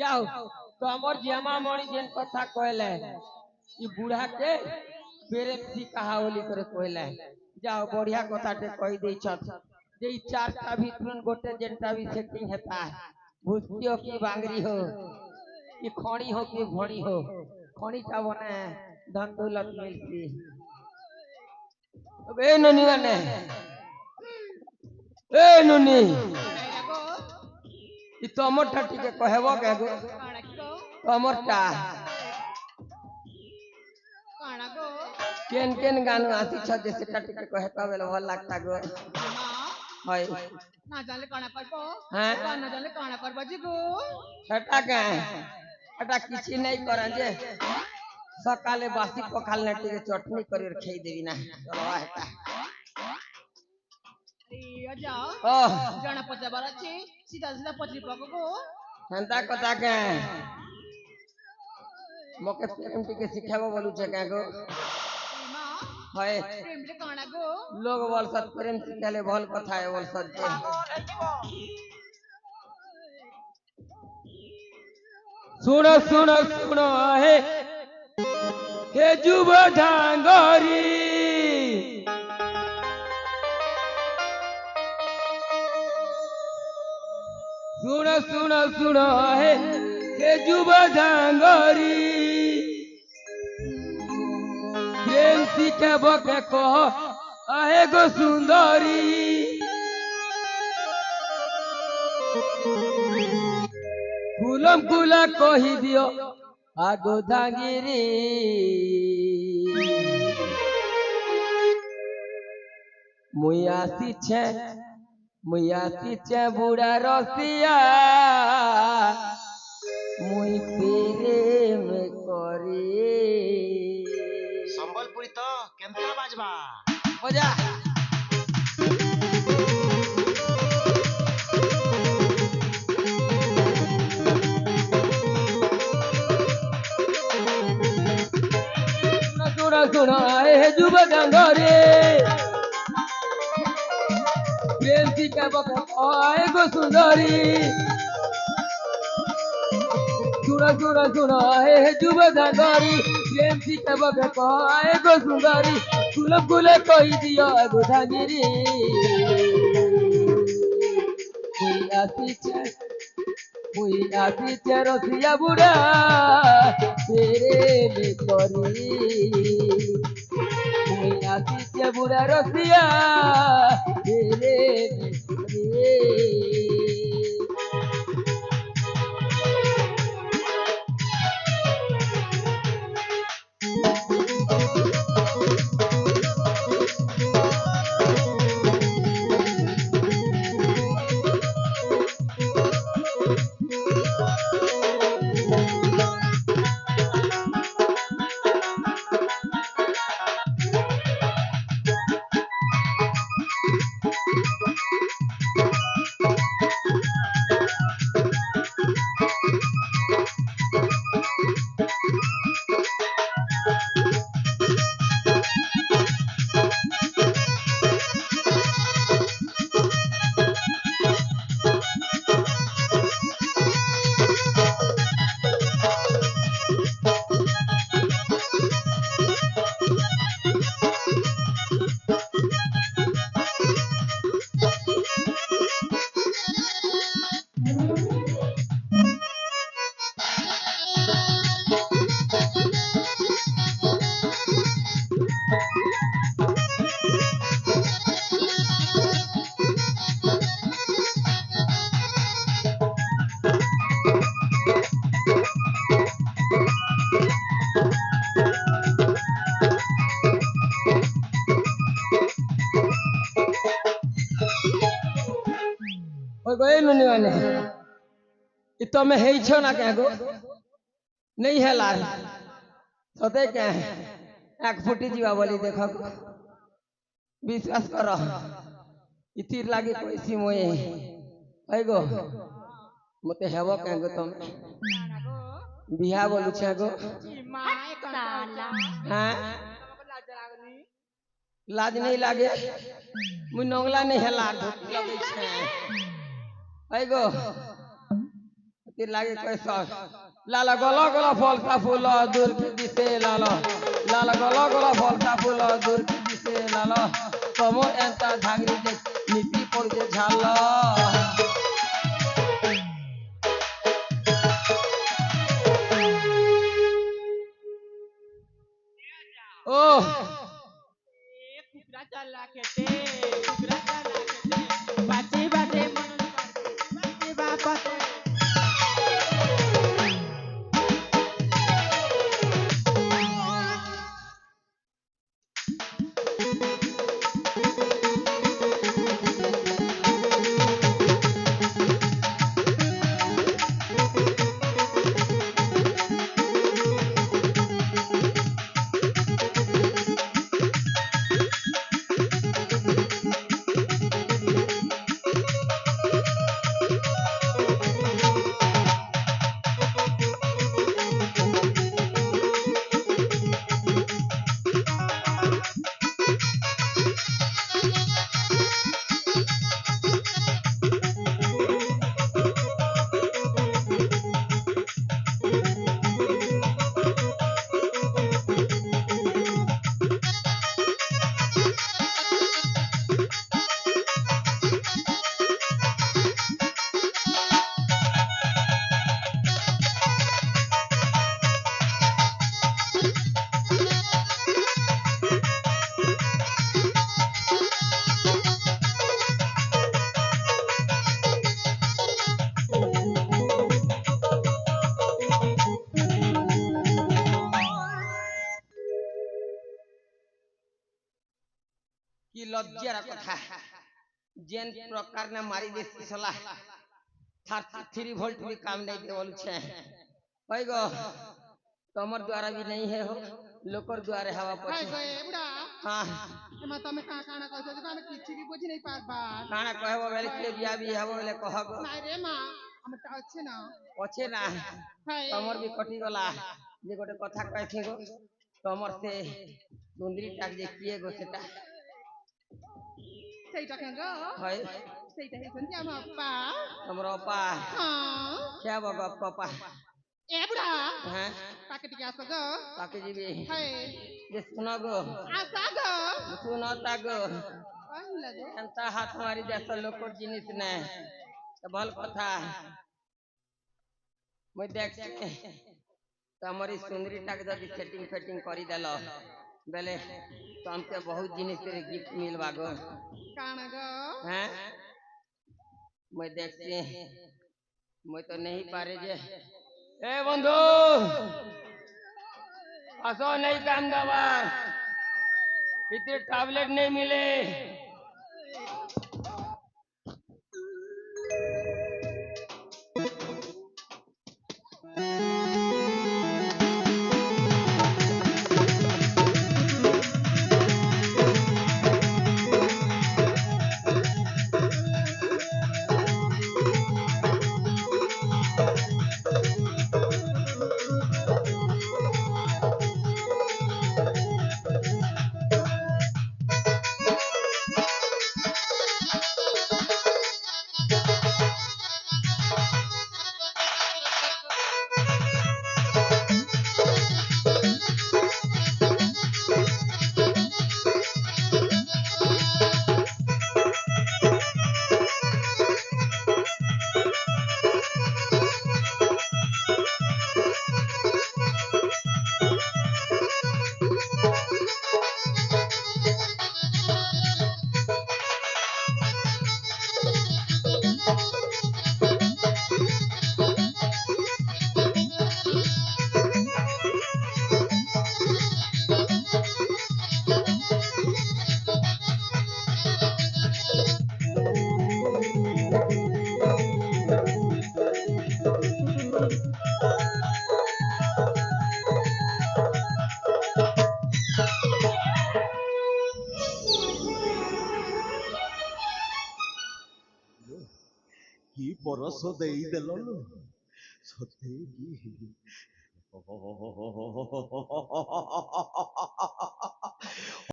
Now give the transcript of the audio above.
जाओ तो हमर जमा मणि जेन कथा कहले ई बूढ़ा के बेरे सी कहावली करे कहले जाओ बढ़िया कथा टे कह दे छत जे ई चारटा भीतर गोटे जेनटा भी सेटिंग हेता भूसकी हो की बांगरी हो कि खणी हो कि घणी हो खणी का बने धन दौलत मिलती ए ननी माने ए ननी ई तमर टा टिके कहबो के गो तमर टा केन केन गानो आसी छ जैसे टा टिके कहे तबे भल लागता गो हाय ना जाने काना करबो हां ना जाने काना करबो जी गो छटा के छटा किछि नहीं करन जे सकाले बासी पखाल ने टिके चटनी करी खेई देबी ना चलो हेता अरे जाओ ओह जाना पचा बारा छी सीधा सीधा पचरी पको गो हंता कथा के मोके प्रेम टिके सिखाबो बोलू छे के गो मां हाय प्रेम रे काना गो लोग बोलसत प्रेम सिखाले भल कथा है बोलसत सुनो सुनो सुनो हे जुब ढांगरी सुनो सुनो सुनो हे जुब ढांगरी प्रेम सिखाबो के कह आहे गो सुंदरी कुलम कुला कही दियो आगो धांगिरी मुयासी छे बुढ़ा रसिया मुई प्रेम करी संबलपुरी तो केंता बाजबा बजा सुना सुना हे जुब डंगरे प्रेम की के आए गो सुंदरी सुना सुना सुना हे जुब डंगरी प्रेम की के आए गो सुंदरी कुल कुल कही दियो गो धागिरी कोई आसी छे रसिया बुढ़ा तेरे में करी कोई आसी छे बुढ़ा रसिया तेरे में करी गए नुनी माने इतो में है छो ना के गो नहीं है लाल सते के एक फुटी जीवा बोली देखो विश्वास करो इतिर लागे कोई सी मोए है गो मते हेबो के गो तुम काना गो बिहा बोलू छे गो मां काना हां हमको लाज लागनी लाज नहीं लागे मुई नंगला नहीं है लाज लगे छे है गो ती लागे कैसा लाला गला गला फलसा फूल दूर की दिसे लाला लाला गला गला फलसा फूल दूर की दिसे लाला कमर एंता धागरी जे नीति पड़ जे झाला ओह कुकरा चला खेते कुकरा चला खेते बाते बाते मन बाते बाते की लज्जार कथा जेन प्रकार ने मारी दे सला 33 वोल्ट भी काम नहीं दे बोल छे होय गो तमर द्वारा भी नहीं है हो लोकर द्वारा हवा हाय पछे गए बुढ़ा हां एमा तमे का काना कहतो जे हम किछि भी बुझि नहीं पार बार काना कहबो बेले के बिया भी हबो बेले कहबो নাই रे मां हम त अच्छे ना पछे ना हाय तमर भी कटि गला जे गोटे कथा कहथे गो तमर से सुंदरी टाक जे किए गो सेटा সেইটা কেন গো होय সেইটা হেছন্তি আমার আপা तमर अपा হ্যাঁ क्या बग पपा এ বুড়া हैं তাকে টিকে আসো গো ताके जीबी হাই जे सुनो गो আসা गो सुनो तागो কহিলা গো एंता हाथ मारी जैसा लोकर जिनिस ने तो भल कथा मैं देख तमरी सुंदरी टाक जदी सेटिंग फेटिंग करी देलो बेले तो हमके बहुत जिनिस रे गिफ्ट मिलबा गो কানা গো हैं मैं देखती मैं तो नहीं पारे जे ए बंधु असो नहीं काम दवा इतने टैबलेट नहीं मिले কি পরশ দেই দেলু সত্যি কি